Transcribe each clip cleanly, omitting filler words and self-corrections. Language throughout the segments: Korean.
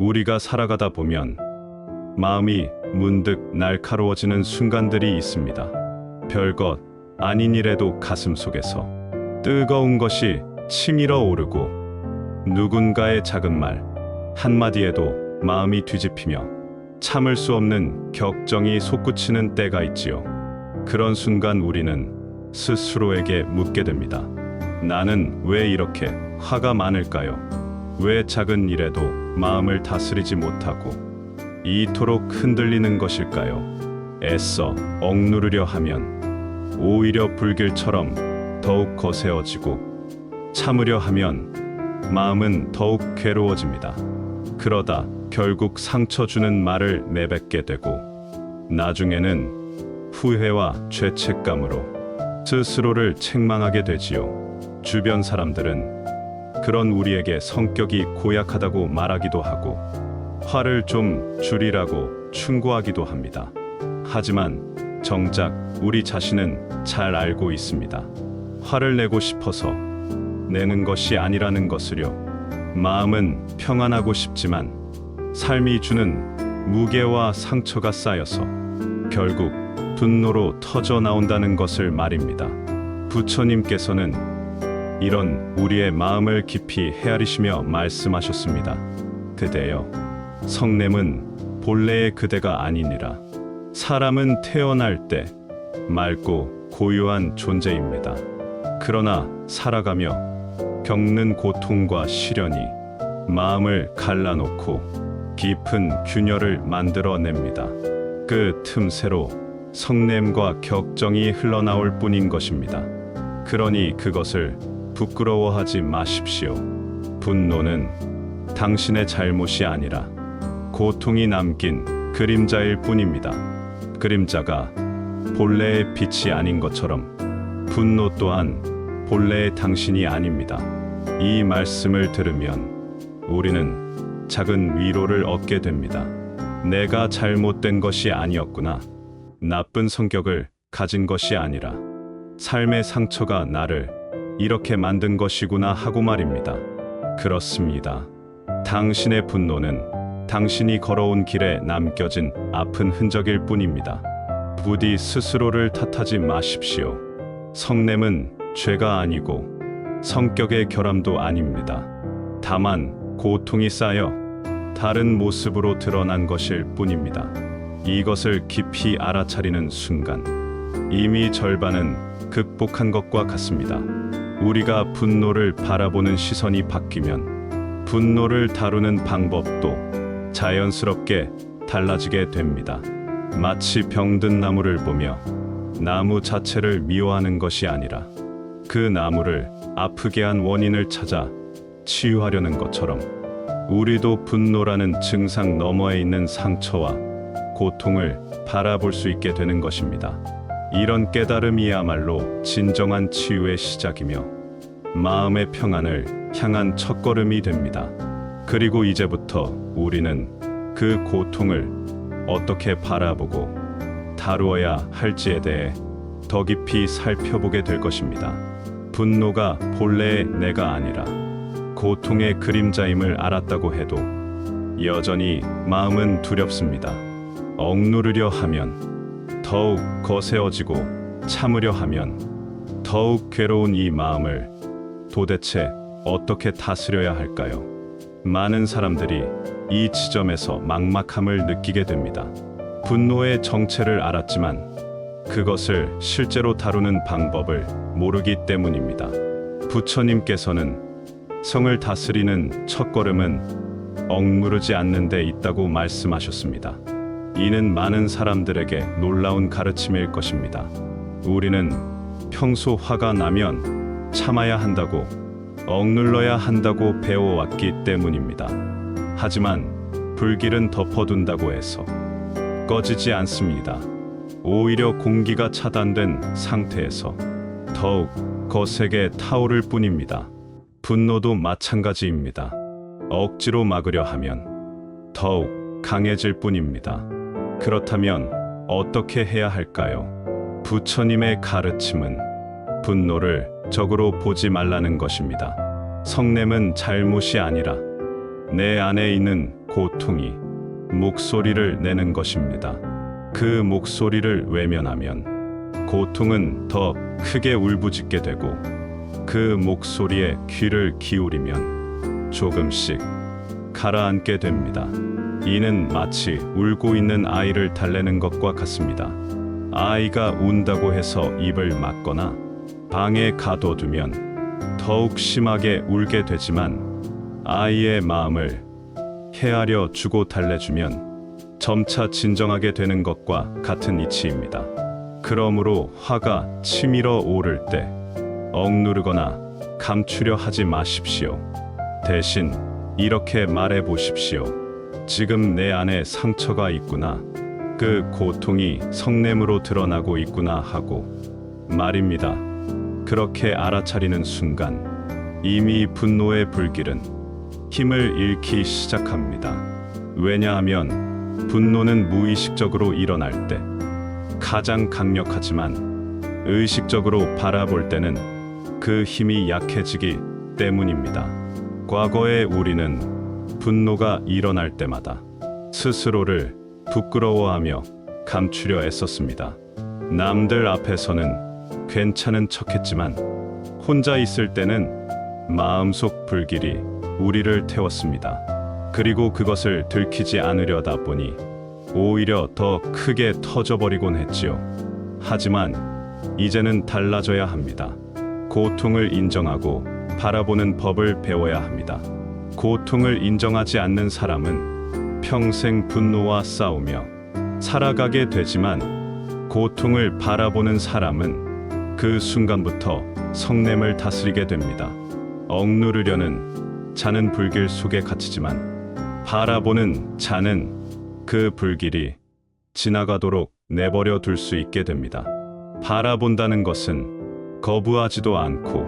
우리가 살아가다 보면 마음이 문득 날카로워지는 순간들이 있습니다. 별것 아닌 일에도 가슴속에서 뜨거운 것이 치밀어 오르고 누군가의 작은 말 한마디에도 마음이 뒤집히며 참을 수 없는 격정이 솟구치는 때가 있지요. 그런 순간 우리는 스스로에게 묻게 됩니다. 나는 왜 이렇게 화가 많을까요? 왜 작은 일에도 마음을 다스리지 못하고 이토록 흔들리는 것일까요? 애써 억누르려 하면 오히려 불길처럼 더욱 거세어지고 참으려 하면 마음은 더욱 괴로워집니다. 그러다 결국 상처 주는 말을 내뱉게 되고 나중에는 후회와 죄책감으로 스스로를 책망하게 되지요. 주변 사람들은 그런 우리에게 성격이 고약하다고 말하기도 하고 화를 좀 줄이라고 충고하기도 합니다. 하지만 정작 우리 자신은 잘 알고 있습니다. 화를 내고 싶어서 내는 것이 아니라는 것을요. 마음은 평안하고 싶지만 삶이 주는 무게와 상처가 쌓여서 결국 분노로 터져 나온다는 것을 말입니다. 부처님께서는 이런 우리의 마음을 깊이 헤아리시며 말씀하셨습니다. 그대여, 성냄은 본래의 그대가 아니니라. 사람은 태어날 때 맑고 고요한 존재입니다. 그러나 살아가며 겪는 고통과 시련이 마음을 갈라놓고 깊은 균열을 만들어냅니다. 그 틈새로 성냄과 격정이 흘러나올 뿐인 것입니다. 그러니 그것을 부끄러워하지 마십시오. 분노는 당신의 잘못이 아니라 고통이 남긴 그림자일 뿐입니다. 그림자가 본래의 빛이 아닌 것처럼 분노 또한 본래의 당신이 아닙니다. 이 말씀을 들으면 우리는 작은 위로를 얻게 됩니다. 내가 잘못된 것이 아니었구나. 나쁜 성격을 가진 것이 아니라 삶의 상처가 나를 이렇게 만든 것이구나 하고 말입니다. 그렇습니다. 당신의 분노는 당신이 걸어온 길에 남겨진 아픈 흔적일 뿐입니다. 부디 스스로를 탓하지 마십시오. 성냄은 죄가 아니고 성격의 결함도 아닙니다. 다만 고통이 쌓여 다른 모습으로 드러난 것일 뿐입니다. 이것을 깊이 알아차리는 순간 이미 절반은 극복한 것과 같습니다. 우리가 분노를 바라보는 시선이 바뀌면 분노를 다루는 방법도 자연스럽게 달라지게 됩니다. 마치 병든 나무를 보며 나무 자체를 미워하는 것이 아니라 그 나무를 아프게 한 원인을 찾아 치유하려는 것처럼 우리도 분노라는 증상 너머에 있는 상처와 고통을 바라볼 수 있게 되는 것입니다. 이런 깨달음이야말로 진정한 치유의 시작이며 마음의 평안을 향한 첫걸음이 됩니다. 그리고 이제부터 우리는 그 고통을 어떻게 바라보고 다루어야 할지에 대해 더 깊이 살펴보게 될 것입니다. 분노가 본래의 내가 아니라 고통의 그림자임을 알았다고 해도 여전히 마음은 두렵습니다. 억누르려 하면 더욱 거세어지고 참으려 하면 더욱 괴로운 이 마음을 도대체 어떻게 다스려야 할까요? 많은 사람들이 이 지점에서 막막함을 느끼게 됩니다. 분노의 정체를 알았지만 그것을 실제로 다루는 방법을 모르기 때문입니다. 부처님께서는 성을 다스리는 첫걸음은 억누르지 않는 데 있다고 말씀하셨습니다. 이는 많은 사람들에게 놀라운 가르침일 것입니다. 우리는 평소 화가 나면 참아야 한다고, 억눌러야 한다고 배워왔기 때문입니다. 하지만 불길은 덮어둔다고 해서 꺼지지 않습니다. 오히려 공기가 차단된 상태에서 더욱 거세게 타오를 뿐입니다. 분노도 마찬가지입니다. 억지로 막으려 하면 더욱 강해질 뿐입니다. 그렇다면 어떻게 해야 할까요? 부처님의 가르침은 분노를 적으로 보지 말라는 것입니다. 성냄은 잘못이 아니라 내 안에 있는 고통이 목소리를 내는 것입니다. 그 목소리를 외면하면 고통은 더 크게 울부짖게 되고, 그 목소리에 귀를 기울이면 조금씩 가라앉게 됩니다. 이는 마치 울고 있는 아이를 달래는 것과 같습니다. 아이가 운다고 해서 입을 막거나 방에 가둬두면 더욱 심하게 울게 되지만, 아이의 마음을 헤아려 주고 달래주면 점차 진정하게 되는 것과 같은 이치입니다. 그러므로 화가 치밀어 오를 때 억누르거나 감추려 하지 마십시오. 대신 이렇게 말해 보십시오. 지금 내 안에 상처가 있구나. 그 고통이 성냄으로 드러나고 있구나 하고 말입니다. 그렇게 알아차리는 순간 이미 분노의 불길은 힘을 잃기 시작합니다. 왜냐하면 분노는 무의식적으로 일어날 때 가장 강력하지만, 의식적으로 바라볼 때는 그 힘이 약해지기 때문입니다. 과거의 우리는 분노가 일어날 때마다 스스로를 부끄러워하며 감추려 애썼습니다. 남들 앞에서는 괜찮은 척했지만 혼자 있을 때는 마음속 불길이 우리를 태웠습니다. 그리고 그것을 들키지 않으려다 보니 오히려 더 크게 터져버리곤 했지요. 하지만 이제는 달라져야 합니다. 고통을 인정하고 바라보는 법을 배워야 합니다. 고통을 인정하지 않는 사람은 평생 분노와 싸우며 살아가게 되지만, 고통을 바라보는 사람은 그 순간부터 성냄을 다스리게 됩니다. 억누르려는 자는 불길 속에 갇히지만, 바라보는 자는 그 불길이 지나가도록 내버려 둘 수 있게 됩니다. 바라본다는 것은 거부하지도 않고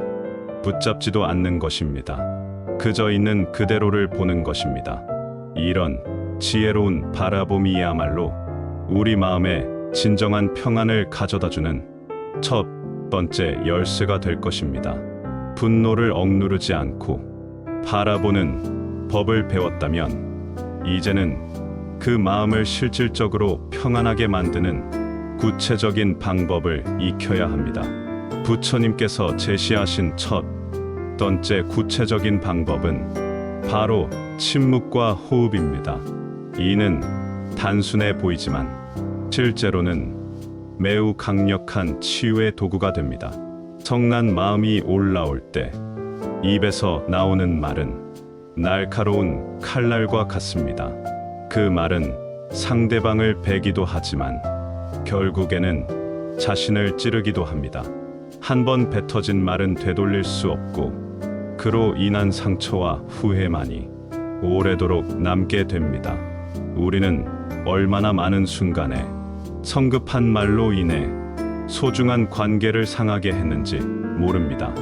붙잡지도 않는 것입니다. 그저 있는 그대로를 보는 것입니다. 이런 지혜로운 바라봄이야말로 우리 마음에 진정한 평안을 가져다주는 첫 번째 열쇠가 될 것입니다. 분노를 억누르지 않고 바라보는 법을 배웠다면, 이제는 그 마음을 실질적으로 평안하게 만드는 구체적인 방법을 익혀야 합니다. 부처님께서 제시하신 첫 번째 구체적인 방법은 바로 침묵과 호흡입니다. 이는 단순해 보이지만 실제로는 매우 강력한 치유의 도구가 됩니다. 성난 마음이 올라올 때 입에서 나오는 말은 날카로운 칼날과 같습니다. 그 말은 상대방을 베기도 하지만 결국에는 자신을 찌르기도 합니다. 한번 뱉어진 말은 되돌릴 수 없고, 그로 인한 상처와 후회만이 오래도록 남게 됩니다. 우리는 얼마나 많은 순간에 성급한 말로 인해 소중한 관계를 상하게 했는지 모릅니다.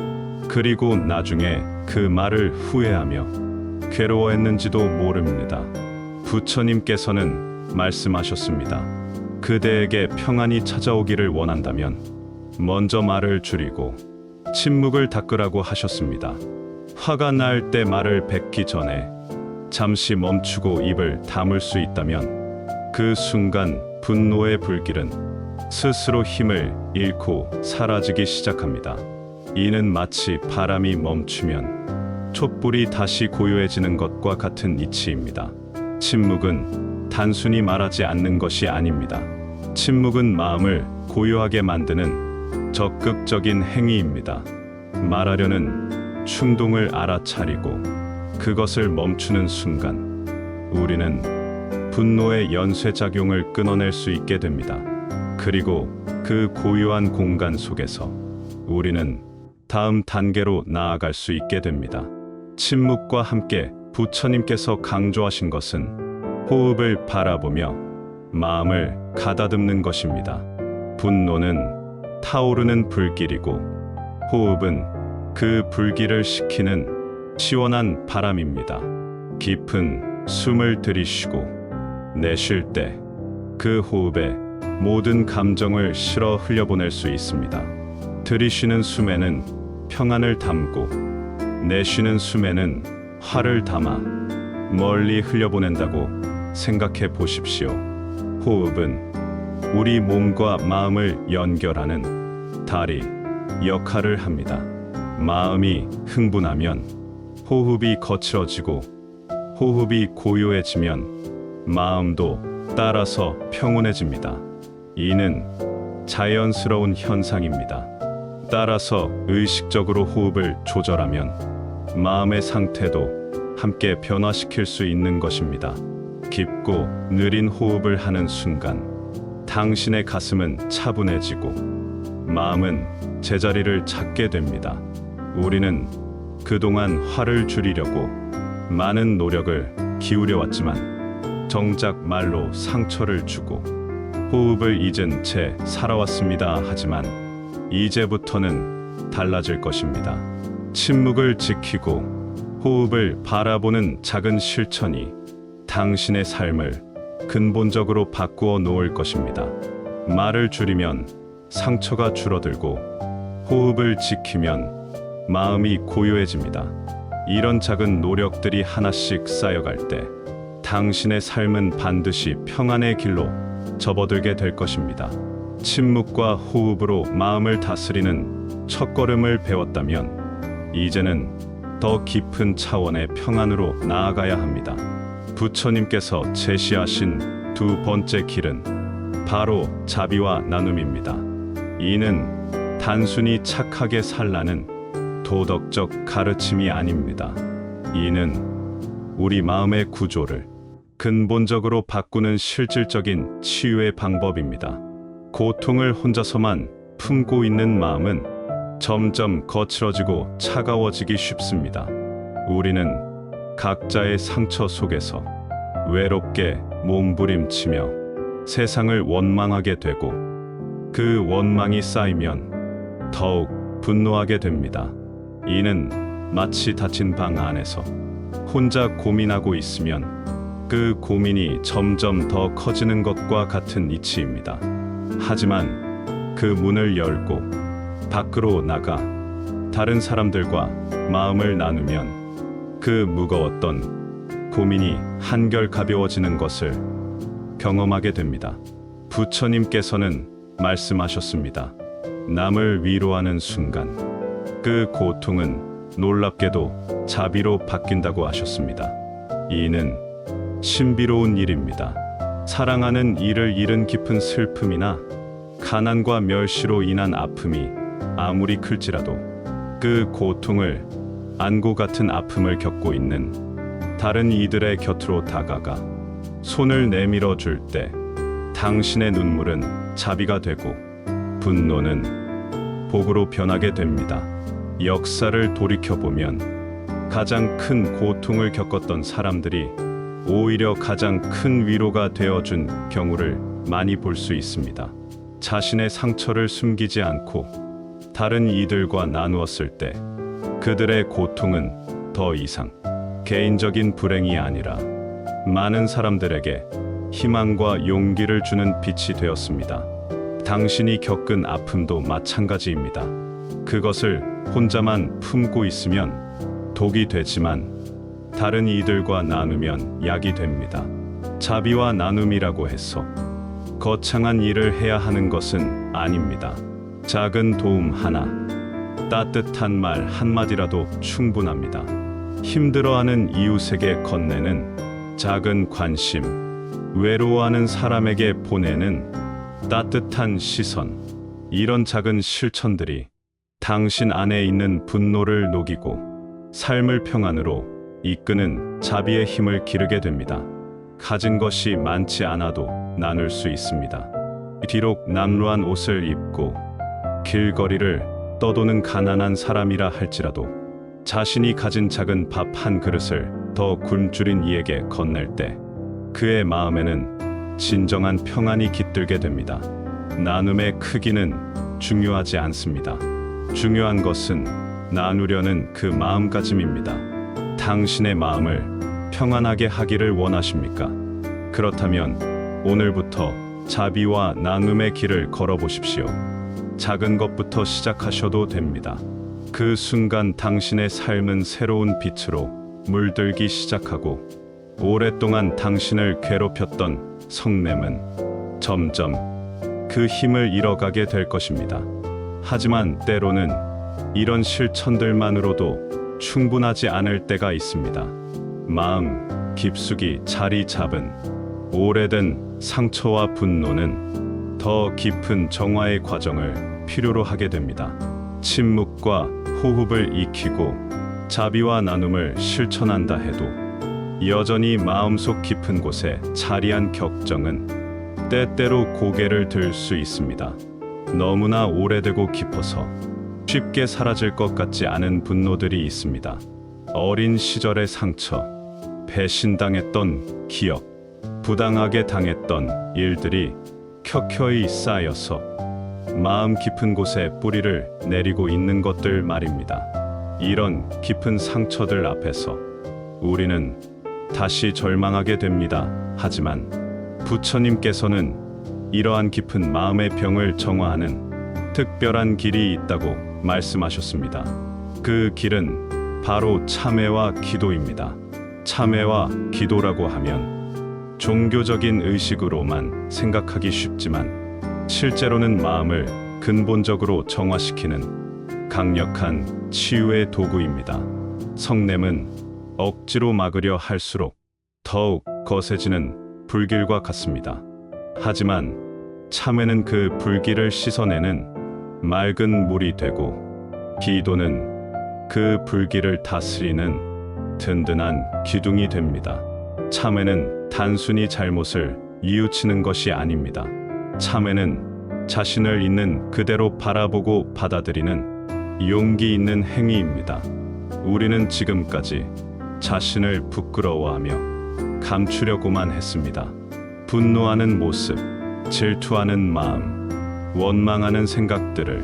그리고 나중에 그 말을 후회하며 괴로워했는지도 모릅니다. 부처님께서는 말씀하셨습니다. 그대에게 평안이 찾아오기를 원한다면 먼저 말을 줄이고 침묵을 닦으라고 하셨습니다. 화가 날 때 말을 뱉기 전에 잠시 멈추고 입을 다물 수 있다면, 그 순간 분노의 불길은 스스로 힘을 잃고 사라지기 시작합니다. 이는 마치 바람이 멈추면 촛불이 다시 고요해지는 것과 같은 이치입니다. 침묵은 단순히 말하지 않는 것이 아닙니다. 침묵은 마음을 고요하게 만드는 적극적인 행위입니다. 말하려는 충동을 알아차리고 그것을 멈추는 순간, 우리는 분노의 연쇄작용을 끊어낼 수 있게 됩니다. 그리고 그 고요한 공간 속에서 우리는 다음 단계로 나아갈 수 있게 됩니다. 침묵과 함께 부처님께서 강조하신 것은 호흡을 바라보며 마음을 가다듬는 것입니다. 분노는 타오르는 불길이고, 호흡은 그 불길을 식히는 시원한 바람입니다. 깊은 숨을 들이쉬고 내쉴 때 그 호흡에 모든 감정을 실어 흘려보낼 수 있습니다. 들이쉬는 숨에는 평안을 담고 내쉬는 숨에는 화를 담아 멀리 흘려보낸다고 생각해 보십시오. 호흡은 우리 몸과 마음을 연결하는 다리 역할을 합니다. 마음이 흥분하면 호흡이 거칠어지고 호흡이 고요해지면 마음도 따라서 평온해집니다. 이는 자연스러운 현상입니다. 따라서 의식적으로 호흡을 조절하면 마음의 상태도 함께 변화시킬 수 있는 것입니다. 깊고 느린 호흡을 하는 순간 당신의 가슴은 차분해지고 마음은 제자리를 찾게 됩니다. 우리는 그동안 화를 줄이려고 많은 노력을 기울여왔지만 정작 말로 상처를 주고 호흡을 잊은 채 살아왔습니다. 하지만 이제부터는 달라질 것입니다. 침묵을 지키고 호흡을 바라보는 작은 실천이 당신의 삶을 근본적으로 바꾸어 놓을 것입니다. 말을 줄이면 상처가 줄어들고 호흡을 지키면 마음이 고요해집니다. 이런 작은 노력들이 하나씩 쌓여갈 때 당신의 삶은 반드시 평안의 길로 접어들게 될 것입니다. 침묵과 호흡으로 마음을 다스리는 첫걸음을 배웠다면 이제는 더 깊은 차원의 평안으로 나아가야 합니다. 부처님께서 제시하신 두 번째 길은 바로 자비와 나눔입니다. 이는 단순히 착하게 살라는 도덕적 가르침이 아닙니다. 이는 우리 마음의 구조를 근본적으로 바꾸는 실질적인 치유의 방법입니다. 고통을 혼자서만 품고 있는 마음은 점점 거칠어지고 차가워지기 쉽습니다. 우리는 각자의 상처 속에서 외롭게 몸부림치며 세상을 원망하게 되고 그 원망이 쌓이면 더욱 분노하게 됩니다. 이는 마치 닫힌 방 안에서 혼자 고민하고 있으면 그 고민이 점점 더 커지는 것과 같은 이치입니다. 하지만 그 문을 열고 밖으로 나가 다른 사람들과 마음을 나누면 그 무거웠던 고민이 한결 가벼워지는 것을 경험하게 됩니다. 부처님께서는 말씀하셨습니다. 남을 위로하는 순간 그 고통은 놀랍게도 자비로 바뀐다고 하셨습니다. 이는 신비로운 일입니다. 사랑하는 이를 잃은 깊은 슬픔이나 가난과 멸시로 인한 아픔이 아무리 클지라도 그 고통을 안고 같은 아픔을 겪고 있는 다른 이들의 곁으로 다가가 손을 내밀어 줄 때 당신의 눈물은 자비가 되고 분노는 복으로 변하게 됩니다. 역사를 돌이켜보면 가장 큰 고통을 겪었던 사람들이 오히려 가장 큰 위로가 되어준 경우를 많이 볼 수 있습니다. 자신의 상처를 숨기지 않고 다른 이들과 나누었을 때 그들의 고통은 더 이상 개인적인 불행이 아니라 많은 사람들에게 희망과 용기를 주는 빛이 되었습니다. 당신이 겪은 아픔도 마찬가지입니다. 그것을 혼자만 품고 있으면 독이 되지만 다른 이들과 나누면 약이 됩니다. 자비와 나눔이라고 해서 거창한 일을 해야 하는 것은 아닙니다. 작은 도움 하나, 따뜻한 말 한마디라도 충분합니다. 힘들어하는 이웃에게 건네는 작은 관심, 외로워하는 사람에게 보내는 따뜻한 시선, 이런 작은 실천들이 당신 안에 있는 분노를 녹이고 삶을 평안으로 이끄는 자비의 힘을 기르게 됩니다. 가진 것이 많지 않아도 나눌 수 있습니다. 비록 남루한 옷을 입고 길거리를 떠도는 가난한 사람이라 할지라도 자신이 가진 작은 밥 한 그릇을 더 굶주린 이에게 건넬 때 그의 마음에는 진정한 평안이 깃들게 됩니다. 나눔의 크기는 중요하지 않습니다. 중요한 것은 나누려는 그 마음가짐입니다. 당신의 마음을 평안하게 하기를 원하십니까? 그렇다면 오늘부터 자비와 나눔의 길을 걸어보십시오. 작은 것부터 시작하셔도 됩니다. 그 순간 당신의 삶은 새로운 빛으로 물들기 시작하고 오랫동안 당신을 괴롭혔던 성냄은 점점 그 힘을 잃어가게 될 것입니다. 하지만 때로는 이런 실천들만으로도 충분하지 않을 때가 있습니다. 마음 깊숙이 자리 잡은 오래된 상처와 분노는 더 깊은 정화의 과정을 필요로 하게 됩니다. 침묵과 호흡을 익히고 자비와 나눔을 실천한다 해도 여전히 마음속 깊은 곳에 자리한 격정은 때때로 고개를 들 수 있습니다. 너무나 오래되고 깊어서 쉽게 사라질 것 같지 않은 분노들이 있습니다. 어린 시절의 상처, 배신당했던 기억, 부당하게 당했던 일들이 켜켜이 쌓여서 마음 깊은 곳에 뿌리를 내리고 있는 것들 말입니다. 이런 깊은 상처들 앞에서 우리는 다시 절망하게 됩니다. 하지만 부처님께서는 이러한 깊은 마음의 병을 정화하는 특별한 길이 있다고 말씀하셨습니다. 그 길은 바로 참회와 기도입니다. 참회와 기도라고 하면 종교적인 의식으로만 생각하기 쉽지만 실제로는 마음을 근본적으로 정화시키는 강력한 치유의 도구입니다. 성냄은 억지로 막으려 할수록 더욱 거세지는 불길과 같습니다. 하지만 참회는 그 불길을 씻어내는 맑은 물이 되고 기도는 그 불길을 다스리는 든든한 기둥이 됩니다. 참회는 단순히 잘못을 뉘우치는 것이 아닙니다. 참회는 자신을 있는 그대로 바라보고 받아들이는 용기 있는 행위입니다. 우리는 지금까지 자신을 부끄러워하며 감추려고만 했습니다. 분노하는 모습, 질투하는 마음, 원망하는 생각들을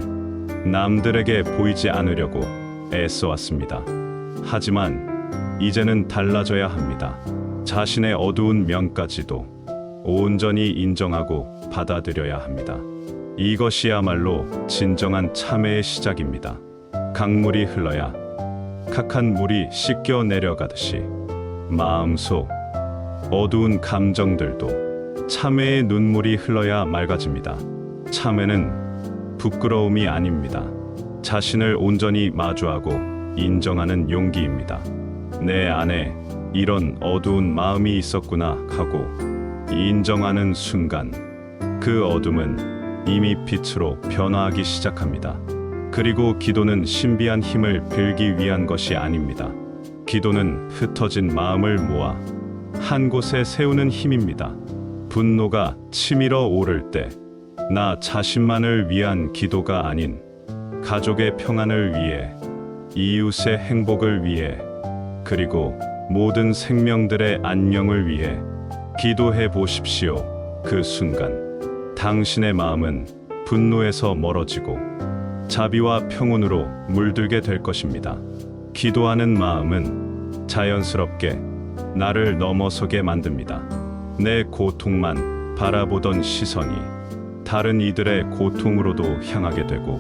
남들에게 보이지 않으려고 애써왔습니다. 하지만 이제는 달라져야 합니다. 자신의 어두운 면까지도 온전히 인정하고 받아들여야 합니다. 이것이야말로 진정한 참회의 시작입니다. 강물이 흘러야 각한 물이 씻겨 내려가듯이 마음속 어두운 감정들도 참회의 눈물이 흘러야 맑아집니다. 참회는 부끄러움이 아닙니다. 자신을 온전히 마주하고 인정하는 용기입니다. 내 안에 이런 어두운 마음이 있었구나 하고 인정하는 순간 그 어둠은 이미 빛으로 변화하기 시작합니다. 그리고 기도는 신비한 힘을 빌기 위한 것이 아닙니다. 기도는 흩어진 마음을 모아 한 곳에 세우는 힘입니다. 분노가 치밀어 오를 때 나 자신만을 위한 기도가 아닌 가족의 평안을 위해, 이웃의 행복을 위해, 그리고 모든 생명들의 안녕을 위해 기도해 보십시오. 그 순간 당신의 마음은 분노에서 멀어지고 자비와 평온으로 물들게 될 것입니다. 기도하는 마음은 자연스럽게 나를 넘어서게 만듭니다. 내 고통만 바라보던 시선이 다른 이들의 고통으로도 향하게 되고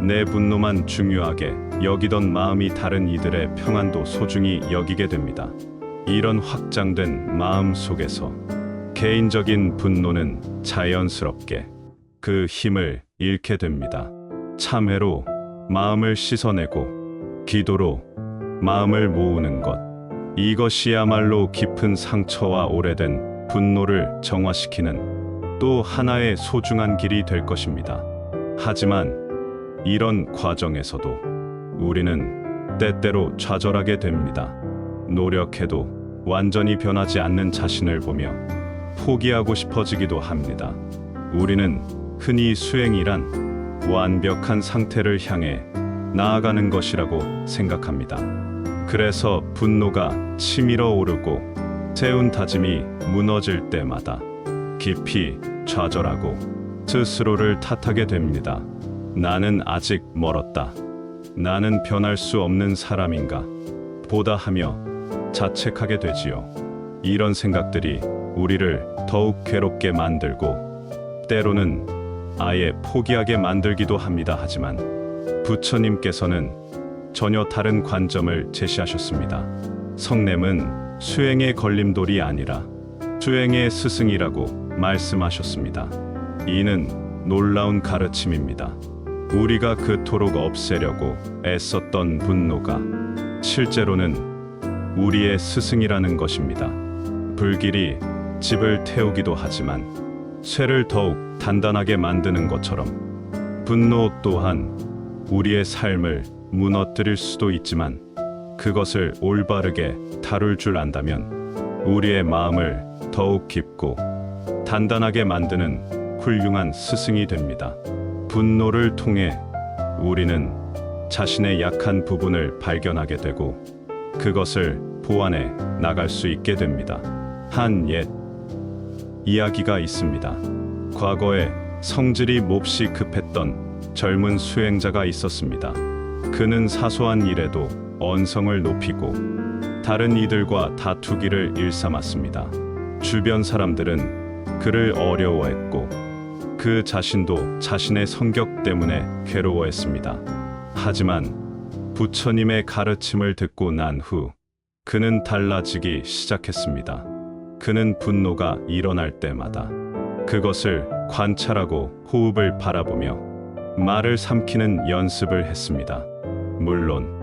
내 분노만 중요하게 여기던 마음이 다른 이들의 평안도 소중히 여기게 됩니다. 이런 확장된 마음 속에서 개인적인 분노는 자연스럽게 그 힘을 잃게 됩니다. 참회로 마음을 씻어내고 기도로 마음을 모으는 것, 이것이야말로 깊은 상처와 오래된 분노를 정화시키는 또 하나의 소중한 길이 될 것입니다. 하지만 이런 과정에서도 우리는 때때로 좌절하게 됩니다. 노력해도 완전히 변하지 않는 자신을 보며 포기하고 싶어지기도 합니다. 우리는 흔히 수행이란 완벽한 상태를 향해 나아가는 것이라고 생각합니다. 그래서 분노가 치밀어 오르고 세운 다짐이 무너질 때마다 깊이 좌절하고 스스로를 탓하게 됩니다. 나는 아직 멀었다. 나는 변할 수 없는 사람인가? 보다 하며 자책하게 되지요. 이런 생각들이 우리를 더욱 괴롭게 만들고 때로는 아예 포기하게 만들기도 합니다. 하지만 부처님께서는 전혀 다른 관점을 제시하셨습니다. 성냄은 수행의 걸림돌이 아니라 수행의 스승이라고 말씀하셨습니다. 이는 놀라운 가르침입니다. 우리가 그토록 없애려고 애썼던 분노가 실제로는 우리의 스승이라는 것입니다. 불길이 집을 태우기도 하지만 쇠를 더욱 단단하게 만드는 것처럼 분노 또한 우리의 삶을 무너뜨릴 수도 있지만 그것을 올바르게 다룰 줄 안다면 우리의 마음을 더욱 깊고 단단하게 만드는 훌륭한 스승이 됩니다. 분노를 통해 우리는 자신의 약한 부분을 발견하게 되고 그것을 보완해 나갈 수 있게 됩니다. 한 옛 이야기가 있습니다. 과거에 성질이 몹시 급했던 젊은 수행자가 있었습니다. 그는 사소한 일에도 언성을 높이고 다른 이들과 다투기를 일삼았습니다. 주변 사람들은 그를 어려워했고 그 자신도 자신의 성격 때문에 괴로워했습니다. 하지만 부처님의 가르침을 듣고 난 후 그는 달라지기 시작했습니다. 그는 분노가 일어날 때마다 그것을 관찰하고 호흡을 바라보며 말을 삼키는 연습을 했습니다. 물론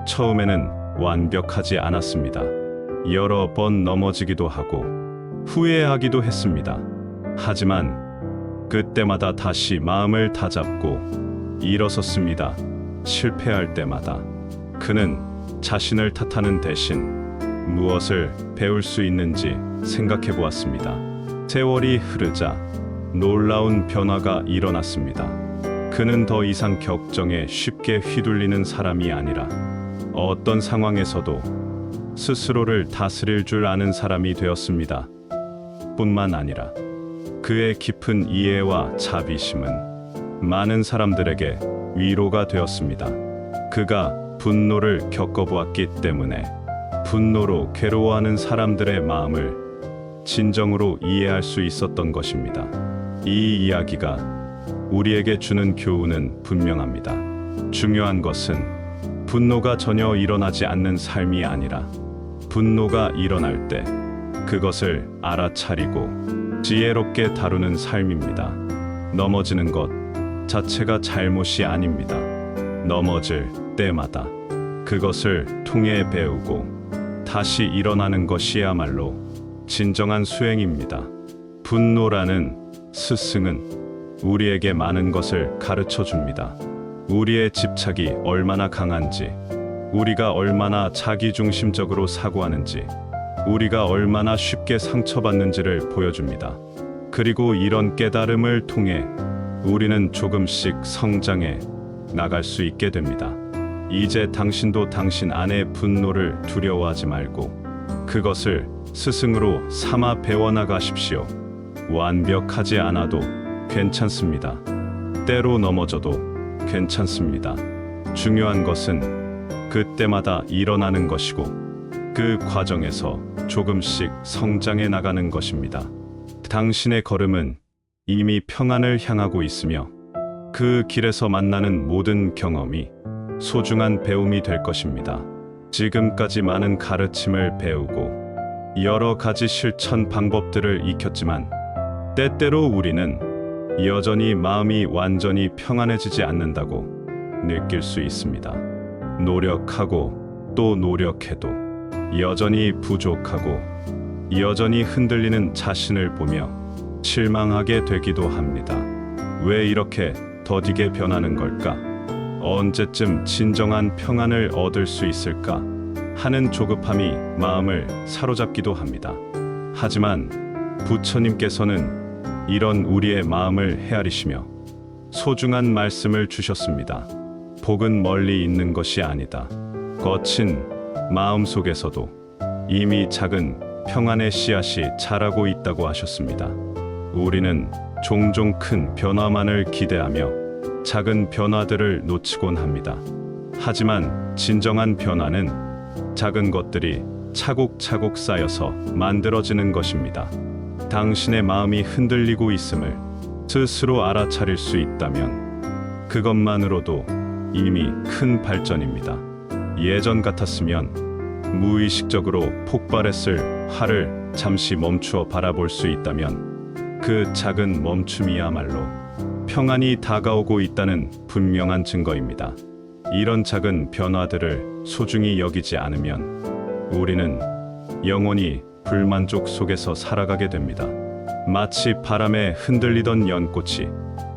처음에는 완벽하지 않았습니다. 여러 번 넘어지기도 하고 후회하기도 했습니다. 하지만 그때마다 다시 마음을 다잡고 일어섰습니다. 실패할 때마다 그는 자신을 탓하는 대신 무엇을 배울 수 있는지 생각해 보았습니다. 세월이 흐르자 놀라운 변화가 일어났습니다. 그는 더 이상 격정에 쉽게 휘둘리는 사람이 아니라 어떤 상황에서도 스스로를 다스릴 줄 아는 사람이 되었습니다. 뿐만 아니라 그의 깊은 이해와 자비심은 많은 사람들에게 위로가 되었습니다. 그가 분노를 겪어보았기 때문에 분노로 괴로워하는 사람들의 마음을 진정으로 이해할 수 있었던 것입니다. 이 이야기가 우리에게 주는 교훈은 분명합니다. 중요한 것은 분노가 전혀 일어나지 않는 삶이 아니라 분노가 일어날 때 그것을 알아차리고 지혜롭게 다루는 삶입니다. 넘어지는 것 자체가 잘못이 아닙니다. 넘어질 때마다 그것을 통해 배우고 다시 일어나는 것이야말로 진정한 수행입니다. 분노라는 스승은 우리에게 많은 것을 가르쳐 줍니다. 우리의 집착이 얼마나 강한지, 우리가 얼마나 자기중심적으로 사고하는지, 우리가 얼마나 쉽게 상처받는지를 보여줍니다. 그리고 이런 깨달음을 통해 우리는 조금씩 성장해 나갈 수 있게 됩니다. 이제 당신도 당신 안의 분노를 두려워하지 말고 그것을 스승으로 삼아 배워나가십시오. 완벽하지 않아도 괜찮습니다. 때로 넘어져도 괜찮습니다. 중요한 것은 그때마다 일어나는 것이고 그 과정에서 조금씩 성장해 나가는 것입니다. 당신의 걸음은 이미 평안을 향하고 있으며 그 길에서 만나는 모든 경험이 소중한 배움이 될 것입니다. 지금까지 많은 가르침을 배우고 여러 가지 실천 방법들을 익혔지만 때때로 우리는 여전히 마음이 완전히 평안해지지 않는다고 느낄 수 있습니다. 노력하고 또 노력해도 여전히 부족하고 여전히 흔들리는 자신을 보며 실망하게 되기도 합니다. 왜 이렇게 더디게 변하는 걸까? 언제쯤 진정한 평안을 얻을 수 있을까? 하는 조급함이 마음을 사로잡기도 합니다. 하지만 부처님께서는 이런 우리의 마음을 헤아리시며 소중한 말씀을 주셨습니다. 복은 멀리 있는 것이 아니다. 거친 마음 속에서도 이미 작은 평안의 씨앗이 자라고 있다고 하셨습니다. 우리는 종종 큰 변화만을 기대하며 작은 변화들을 놓치곤 합니다. 하지만 진정한 변화는 작은 것들이 차곡차곡 쌓여서 만들어지는 것입니다. 당신의 마음이 흔들리고 있음을 스스로 알아차릴 수 있다면 그것만으로도 이미 큰 발전입니다. 예전 같았으면 무의식적으로 폭발했을 화를 잠시 멈추어 바라볼 수 있다면 그 작은 멈춤이야말로 평안이 다가오고 있다는 분명한 증거입니다. 이런 작은 변화들을 소중히 여기지 않으면 우리는 영원히 불만족 속에서 살아가게 됩니다. 마치 바람에 흔들리던 연꽃이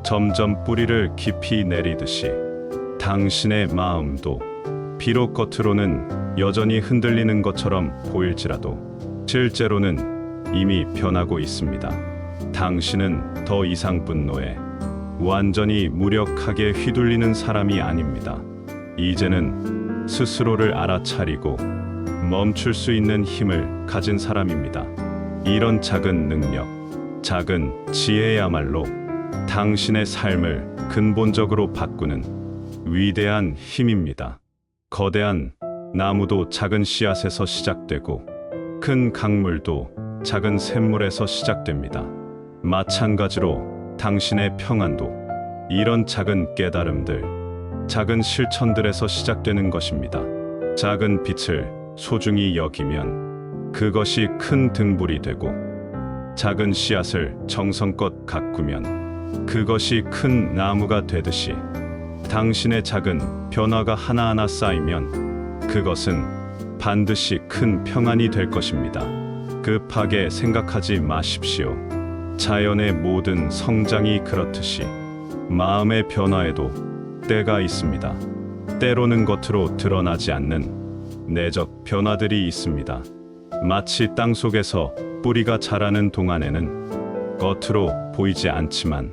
점점 뿌리를 깊이 내리듯이 당신의 마음도 비록 겉으로는 여전히 흔들리는 것처럼 보일지라도 실제로는 이미 변하고 있습니다. 당신은 더 이상 분노에 완전히 무력하게 휘둘리는 사람이 아닙니다. 이제는 스스로를 알아차리고 멈출 수 있는 힘을 가진 사람입니다. 이런 작은 능력, 작은 지혜야말로 당신의 삶을 근본적으로 바꾸는 위대한 힘입니다. 거대한 나무도 작은 씨앗에서 시작되고 큰 강물도 작은 샘물에서 시작됩니다. 마찬가지로 당신의 평안도 이런 작은 깨달음들, 작은 실천들에서 시작되는 것입니다. 작은 빛을 소중히 여기면 그것이 큰 등불이 되고 작은 씨앗을 정성껏 가꾸면 그것이 큰 나무가 되듯이 당신의 작은 변화가 하나하나 쌓이면 그것은 반드시 큰 평안이 될 것입니다. 급하게 생각하지 마십시오. 자연의 모든 성장이 그렇듯이 마음의 변화에도 때가 있습니다. 때로는 겉으로 드러나지 않는 내적 변화들이 있습니다. 마치 땅 속에서 뿌리가 자라는 동안에는 겉으로 보이지 않지만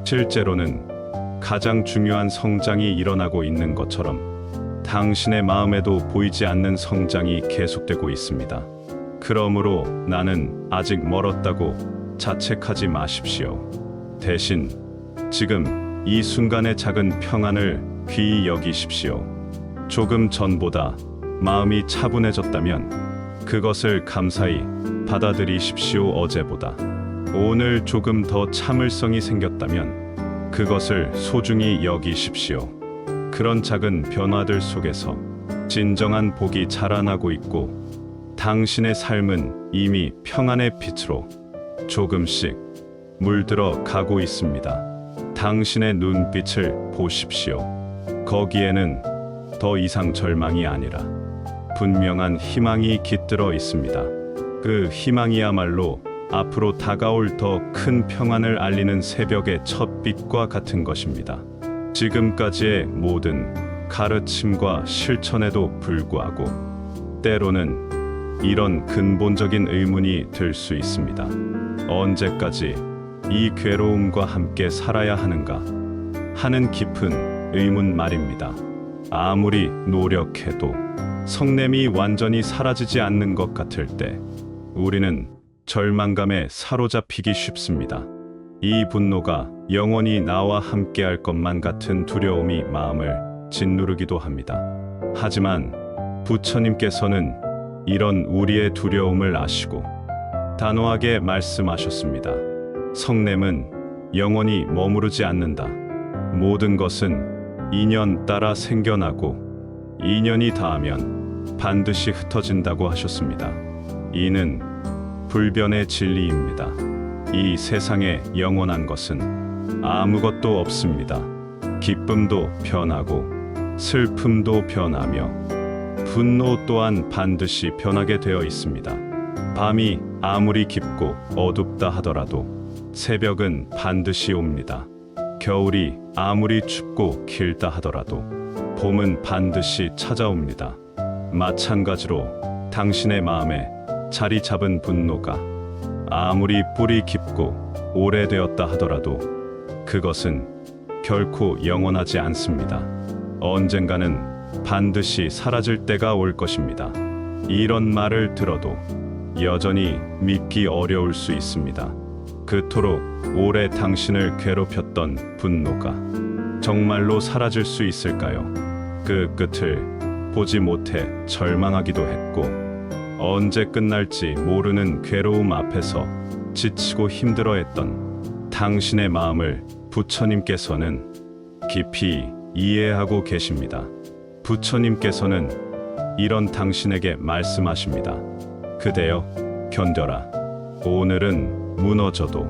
실제로는 가장 중요한 성장이 일어나고 있는 것처럼 당신의 마음에도 보이지 않는 성장이 계속되고 있습니다. 그러므로 나는 아직 멀었다고 자책하지 마십시오. 대신 지금 이 순간의 작은 평안을 귀히 여기십시오. 조금 전보다 마음이 차분해졌다면 그것을 감사히 받아들이십시오. 어제보다 오늘 조금 더 참을성이 생겼다면 그것을 소중히 여기십시오. 그런 작은 변화들 속에서 진정한 복이 자라나고 있고 당신의 삶은 이미 평안의 빛으로 조금씩 물들어 가고 있습니다. 당신의 눈빛을 보십시오. 거기에는 더 이상 절망이 아니라 분명한 희망이 깃들어 있습니다. 그 희망이야말로 앞으로 다가올 더 큰 평안을 알리는 새벽의 첫 빛과 같은 것입니다. 지금까지의 모든 가르침과 실천에도 불구하고 때로는 이런 근본적인 의문이 들 수 있습니다. 언제까지 이 괴로움과 함께 살아야 하는가 하는 깊은 의문 말입니다. 아무리 노력해도 성냄이 완전히 사라지지 않는 것 같을 때 우리는 절망감에 사로잡히기 쉽습니다. 이 분노가 영원히 나와 함께할 것만 같은 두려움이 마음을 짓누르기도 합니다. 하지만 부처님께서는 이런 우리의 두려움을 아시고 단호하게 말씀하셨습니다. 성냄은 영원히 머무르지 않는다. 모든 것은 인연 따라 생겨나고 인연이 닿으면 반드시 흩어진다고 하셨습니다. 이는 불변의 진리입니다. 이 세상에 영원한 것은 아무것도 없습니다. 기쁨도 변하고 슬픔도 변하며 분노 또한 반드시 변하게 되어 있습니다. 밤이 아무리 깊고 어둡다 하더라도 새벽은 반드시 옵니다. 겨울이 아무리 춥고 길다 하더라도 봄은 반드시 찾아옵니다. 마찬가지로 당신의 마음에 자리 잡은 분노가 아무리 뿌리 깊고 오래되었다 하더라도 그것은 결코 영원하지 않습니다. 언젠가는 반드시 사라질 때가 올 것입니다. 이런 말을 들어도 여전히 믿기 어려울 수 있습니다. 그토록 오래 당신을 괴롭혔던 분노가 정말로 사라질 수 있을까요? 그 끝을 보지 못해 절망하기도 했고 언제 끝날지 모르는 괴로움 앞에서 지치고 힘들어했던 당신의 마음을 부처님께서는 깊이 이해하고 계십니다. 부처님께서는 이런 당신에게 말씀하십니다. 그대여, 견뎌라. 오늘은 무너져도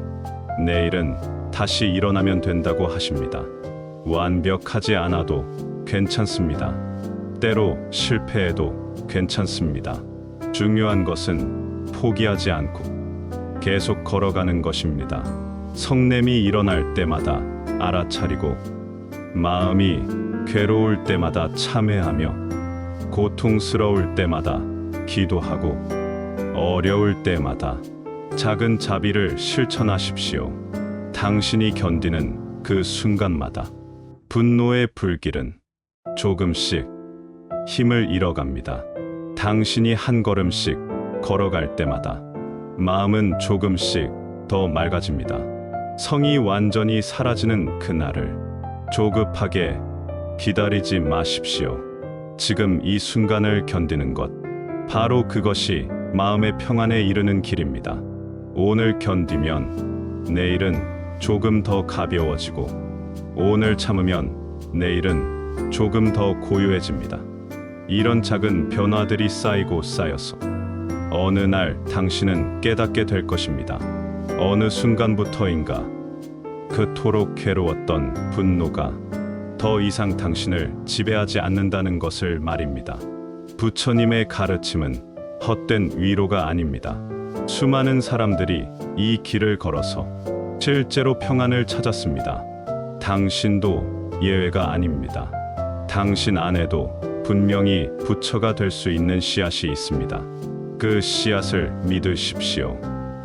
내일은 다시 일어나면 된다고 하십니다. 완벽하지 않아도 괜찮습니다. 때로 실패해도 괜찮습니다. 중요한 것은 포기하지 않고 계속 걸어가는 것입니다. 성냄이 일어날 때마다 알아차리고 마음이 괴로울 때마다 참회하며 고통스러울 때마다 기도하고 어려울 때마다 작은 자비를 실천하십시오. 당신이 견디는 그 순간마다 분노의 불길은 조금씩 힘을 잃어갑니다. 당신이 한 걸음씩 걸어갈 때마다 마음은 조금씩 더 맑아집니다. 성이 완전히 사라지는 그날을 조급하게 기다리지 마십시오. 지금 이 순간을 견디는 것, 바로 그것이 마음의 평안에 이르는 길입니다. 오늘 견디면 내일은 조금 더 가벼워지고, 오늘 참으면 내일은 조금 더 고요해집니다. 이런 작은 변화들이 쌓이고 쌓여서 어느 날 당신은 깨닫게 될 것입니다. 어느 순간부터인가 그토록 괴로웠던 분노가 더 이상 당신을 지배하지 않는다는 것을 말입니다. 부처님의 가르침은 헛된 위로가 아닙니다. 수많은 사람들이 이 길을 걸어서 실제로 평안을 찾았습니다. 당신도 예외가 아닙니다. 당신 안에도 분명히 부처가 될 수 있는 씨앗이 있습니다. 그 씨앗을 믿으십시오.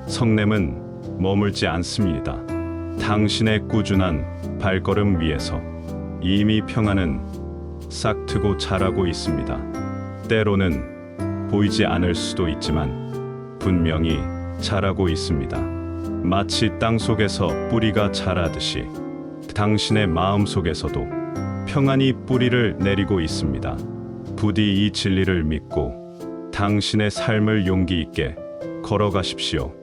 성냄은 머물지 않습니다. 당신의 꾸준한 발걸음 위에서 이미 평안은 싹트고 자라고 있습니다. 때로는 보이지 않을 수도 있지만 분명히 자라고 있습니다. 마치 땅 속에서 뿌리가 자라듯이 당신의 마음 속에서도 평안이 뿌리를 내리고 있습니다. 부디 이 진리를 믿고 당신의 삶을 용기 있게 걸어가십시오.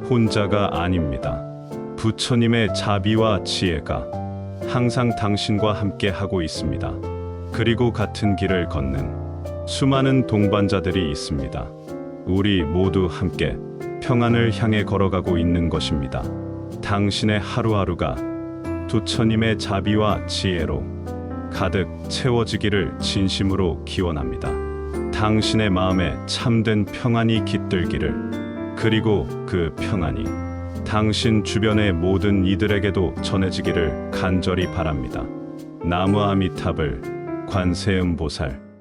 혼자가 아닙니다. 부처님의 자비와 지혜가 항상 당신과 함께 하고 있습니다. 그리고 같은 길을 걷는 수많은 동반자들이 있습니다. 우리 모두 함께 평안을 향해 걸어가고 있는 것입니다. 당신의 하루하루가 부처님의 자비와 지혜로 가득 채워지기를 진심으로 기원합니다. 당신의 마음에 참된 평안이 깃들기를, 그리고 그 평안이 당신 주변의 모든 이들에게도 전해지기를 간절히 바랍니다. 나무 아미타불 관세음보살.